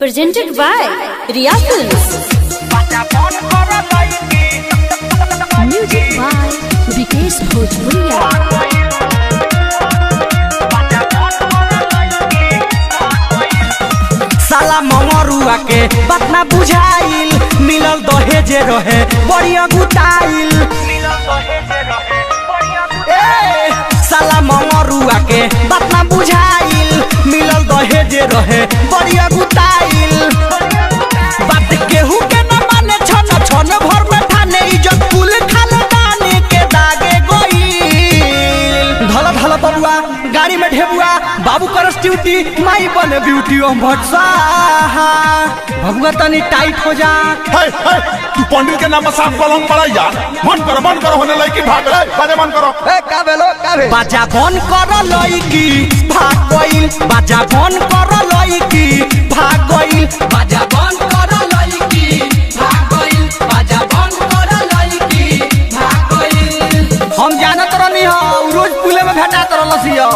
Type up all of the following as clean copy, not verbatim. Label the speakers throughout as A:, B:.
A: Presented by Riya Films. Music by Vikesh Bhojpuria.
B: साला मंगरुआ के बात ना बुझाइल मिलल दहेजे रहे बढ़िया गुटाइल साला मंगरुआ के बात ना बुझाइल मिलल दहेजे रहे बढ़िया गुटाइल बात केहू के न माने छन छन भर में ठाने इज्जत कुल खानदानी के दागे गइल धला धला बबुआ गाड़ी में ढेबुआ बाबू करस ड्यूटी माई बने ब्यूटी ओम भटसा बबुआ तनी टाइट हो जा।
C: तू पंडित के नाम पर साफ कलम पड़ा यार। मन करो होने लड़की भाग रहे बाजे मन करो।
B: का भेलो बाजा बन कर लड़की भाग गइल बाजा बन कर लड़की भाग गइल बाजा बन कर लड़की भाग गइल बाजा बन कर लड़की भाग गइल। हम जानत रहनी हो रोज पुले में भेटात रहलसियो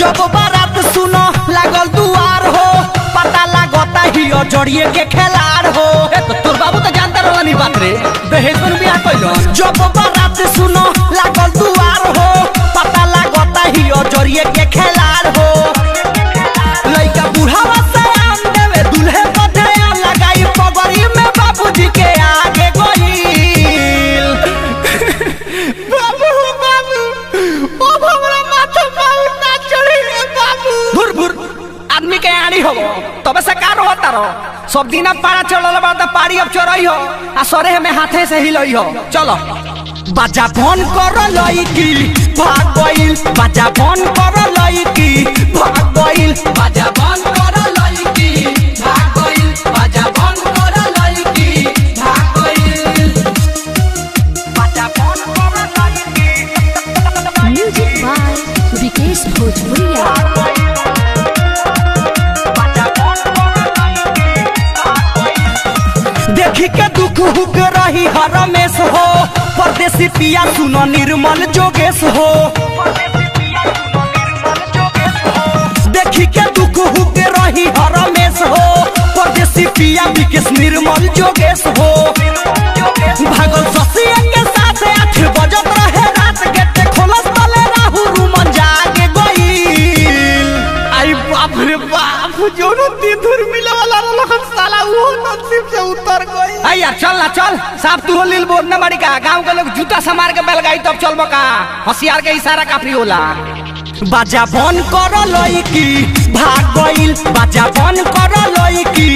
B: जब बारात सुनो लागल दुआर हो पता लागता ही जड़िए के खिलाड़ हो तो तोर बाबू तो जानता रहनी बात रे दहेज पर बियाह कइलो जब बारात सुनो लागल दुआर हो पता लागता ही जड़िए के खिलाड़ हो लइका बुढ़ावा से आन देवे दूल्हे बधाया लगाई पगड़ी में बाबूजी के आगे गइल बाबू ओ हमरा माथा बहुत ना चढ़ी रे बाबू भुर भुर आदमी के आड़ी हो तबे से का रहता रहो सब दिन पारा चलल बा त पारी अब चरई हो आ सरे में हाथे से हिलई हो चलो बाजा बन कर लईकी भाग गइल बाजा बन कर लईकी भाग गइल बाजा बन कर लईकी भाग गइल बाजा बन कर लईकी भाग गइल बाजा बन कर लईकी
A: Music by Vikesh Bhojpuria.
B: देखी के दुख हुक रही हर रमेश हो परदेसी पिया सुनो निर्मल जोगेश हो देखी के दुख हुक रही हर रमेश हो परदेसी पिया विकेश निर्मल जोगेश हो भागल ससिया के साथ 8 बजत रहे रात गेट खोलस तले राहु रुमन जागे गइल आई बाप रे बाप जोनो तीधुर मिले वाला लखन साला वो नसीब से उतर गई। आई यार चल ना चल साफ तू लील बोल ना मारी का गांव के लोग जूता से मार के बैलगाड़ी तब चलबो का होशियार के इशारा काफी होला बाजा बन कर लईकी भाग गइल बाजा बन कर लईकी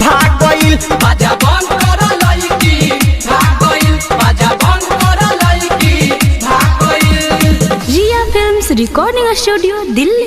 B: भाग गइल बाजा बन कर लईकी भाग गइल बाजा बन कर लईकी भाग गइल।
A: Riya Films Recording Studio, Delhi.